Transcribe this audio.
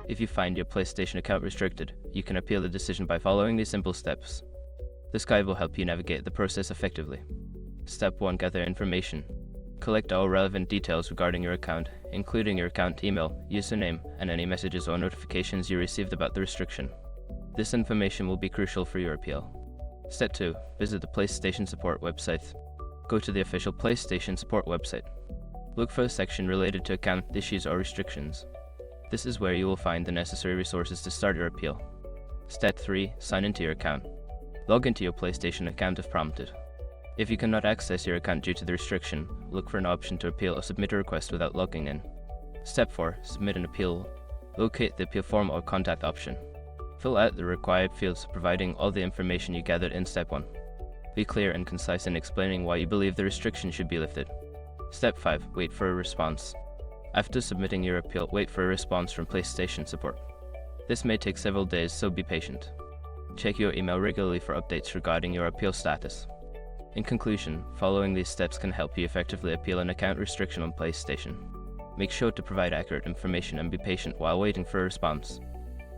If you find your PlayStation account restricted, you can appeal the decision by following these simple steps. This guide will help you navigate the process effectively. Step 1. Gather information. Collect all relevant details regarding your account, including your account email, username, and any messages or notifications you received about the restriction. This information will be crucial for your appeal. Step 2. Visit the PlayStation Support website. Go to the official PlayStation Support website. Look for the section related to account issues or restrictions. This is where you will find the necessary resources to start your appeal. Step 3. Sign into your account. Log into your PlayStation account if prompted. If you cannot access your account due to the restriction, look for an option to appeal or submit a request without logging in. Step 4. Submit an appeal. Locate the appeal form or contact option. Fill out the required fields, providing all the information you gathered in Step 1. Be clear and concise in explaining why you believe the restriction should be lifted. Step 5. Wait for a response. After submitting your appeal, wait for a response from PlayStation Support. This may take several days, so be patient. Check your email regularly for updates regarding your appeal status. In conclusion, following these steps can help you effectively appeal an account restriction on PlayStation. Make sure to provide accurate information and be patient while waiting for a response.